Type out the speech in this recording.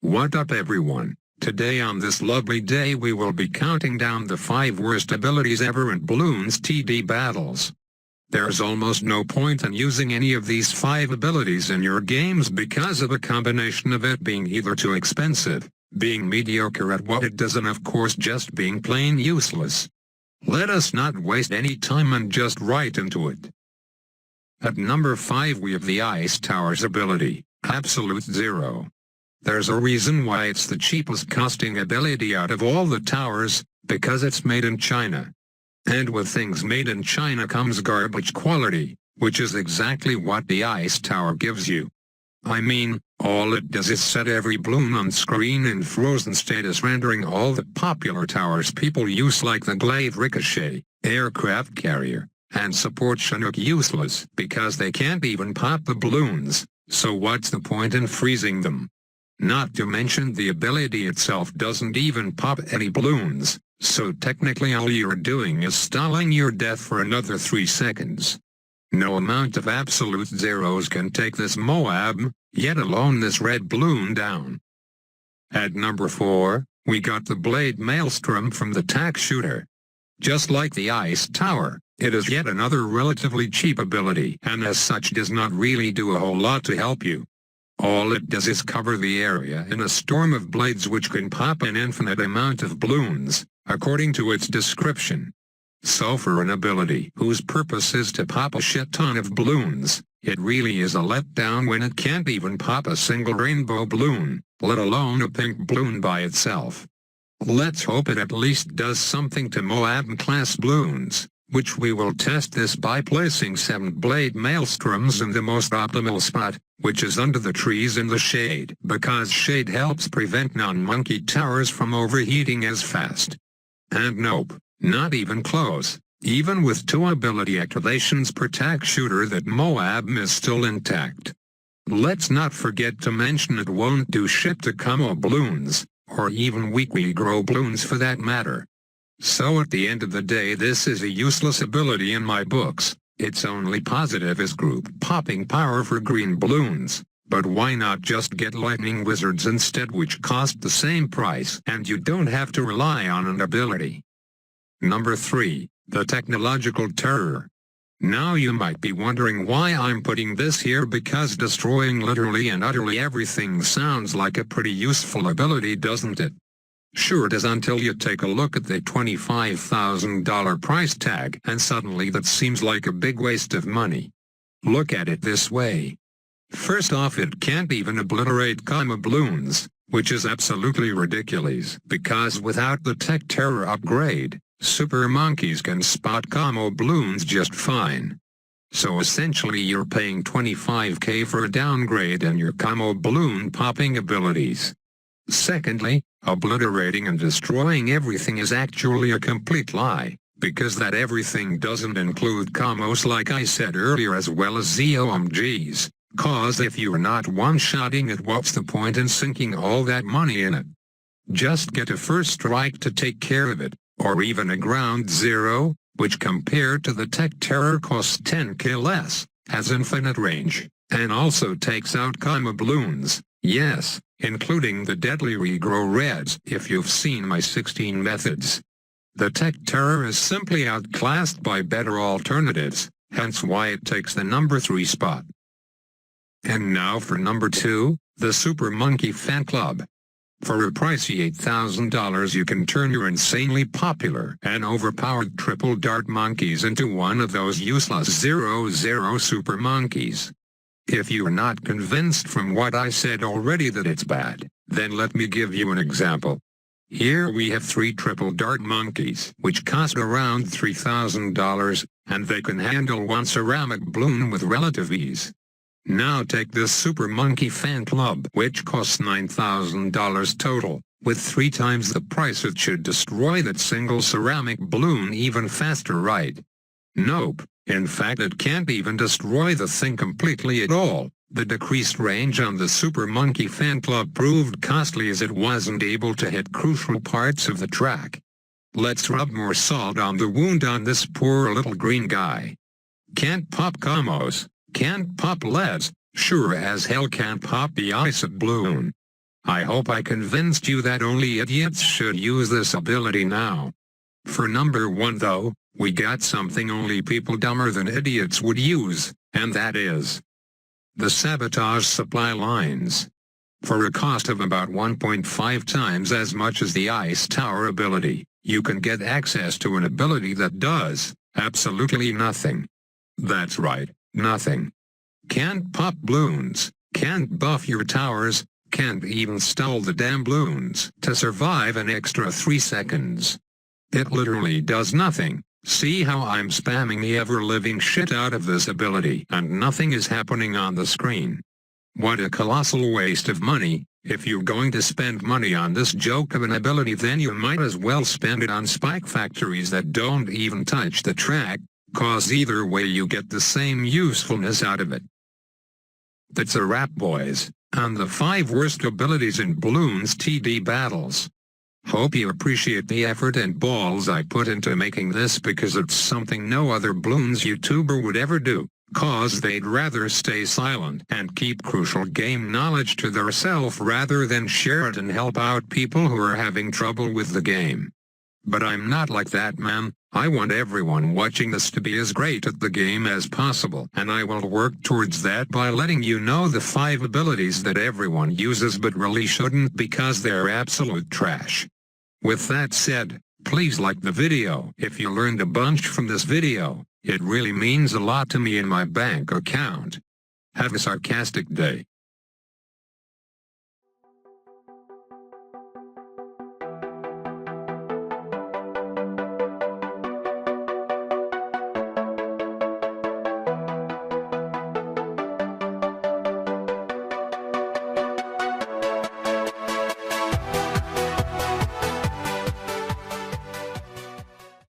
What up everyone? Today on this lovely day we will be counting down the 5 worst abilities ever in Bloons TD Battles. There's almost no point in using any of these 5 abilities in your games because of a combination of it being either too expensive, being mediocre at what it does, and of course just being plain useless. Let us not waste any time and just right into it. At number 5 we have the Ice Tower's ability, Absolute Zero. There's a reason why it's the cheapest costing ability out of all the towers, because it's made in China. And with things made in China comes garbage quality, which is exactly what the Ice Tower gives you. I mean, all it does is set every bloon on screen in frozen status, rendering all the popular towers people use like the Glaive Ricochet, Aircraft Carrier, and Support Chinook useless because they can't even pop the balloons, so what's the point in freezing them? Not to mention the ability itself doesn't even pop any balloons, so technically all you're doing is stalling your death for another 3 seconds. No amount of absolute zeros can take this Moab, yet alone this red balloon, down. At number 4, we got the Blade Maelstrom from the TAC shooter. Just like the Ice Tower, it is yet another relatively cheap ability and as such does not really do a whole lot to help you. All it does is cover the area in a storm of blades which can pop an infinite amount of balloons, according to its description. So for an ability whose purpose is to pop a shit ton of balloons, it really is a letdown when it can't even pop a single rainbow balloon, let alone a pink balloon by itself. Let's hope it at least does something to Moab-class balloons, which we will test this by placing 7 Blade Maelstroms in the most optimal spot, which is under the trees in the shade, because shade helps prevent non-monkey towers from overheating as fast. And nope, not even close. Even with 2 ability activations per TAC shooter, that Moab is still intact. Let's not forget to mention it won't do shit to camo balloons, or even weekly grow balloons for that matter. So at the end of the day this is a useless ability in my books. Its only positive is group popping power for green balloons, but why not just get lightning wizards instead, which cost the same price and you don't have to rely on an ability. Number 3, the Technological Terror. Now you might be wondering why I'm putting this here, because destroying literally and utterly everything sounds like a pretty useful ability, doesn't it? Sure it is, until you take a look at the $25,000 price tag and suddenly that seems like a big waste of money. Look at it this way. First off, it can't even obliterate camo balloons, which is absolutely ridiculous, because without the Tech Terror upgrade, super monkeys can spot camo balloons just fine. So essentially you're paying $25K for a downgrade in your camo balloon popping abilities. Secondly, obliterating and destroying everything is actually a complete lie, because that everything doesn't include combos like I said earlier, as well as ZOMGs, cause if you're not one-shotting it, what's the point in sinking all that money in it? Just get a first strike to take care of it, or even a ground zero, which compared to the Tech Terror costs 10k less, has infinite range, and also takes out camo balloons. Yes, including the deadly regrow reds, if you've seen my 16 methods. The Tech Terror is simply outclassed by better alternatives, hence why it takes the number 3 spot. And now for number 2, the Super Monkey Fan Club. For a pricey $8,000 you can turn your insanely popular and overpowered triple dart monkeys into one of those useless 0-0 super monkeys. If you're not convinced from what I said already that it's bad, then let me give you an example. Here we have 3 triple dart monkeys, which cost around $3,000, and they can handle 1 ceramic balloon with relative ease. Now take this Super Monkey Fan Club, which costs $9,000 total. With 3 times the price, it should destroy that single ceramic balloon even faster, right? Nope. In fact, it can't even destroy the thing completely at all. The decreased range on the Super Monkey Fan Club proved costly, as it wasn't able to hit crucial parts of the track. Let's rub more salt on the wound on this poor little green guy. Can't pop combos, can't pop LEDs, sure as hell can't pop the ISAB balloon. I hope I convinced you that only idiots should use this ability now. For number 1 though, we got something only people dumber than idiots would use, and that is the Sabotage Supply lines. For a cost of about 1.5 times as much as the Ice Tower ability, you can get access to an ability that does absolutely nothing. That's right, nothing. Can't pop balloons, can't buff your towers, can't even stall the damn balloons to survive an extra 3 seconds. It literally does nothing. See how I'm spamming the ever-living shit out of this ability and nothing is happening on the screen. What a colossal waste of money. If you're going to spend money on this joke of an ability, then you might as well spend it on spike factories that don't even touch the track, cause either way you get the same usefulness out of it. That's a wrap, boys, on the 5 worst abilities in Bloons TD Battles. Hope you appreciate the effort and balls I put into making this, because it's something no other Bloons YouTuber would ever do, cause they'd rather stay silent and keep crucial game knowledge to theirself rather than share it and help out people who are having trouble with the game. But I'm not like that, man. I want everyone watching this to be as great at the game as possible, and I will work towards that by letting you know the 5 abilities that everyone uses but really shouldn't because they're absolute trash. With that said, please like the video if you learned a bunch from this video. It really means a lot to me in my bank account. Have a sarcastic day.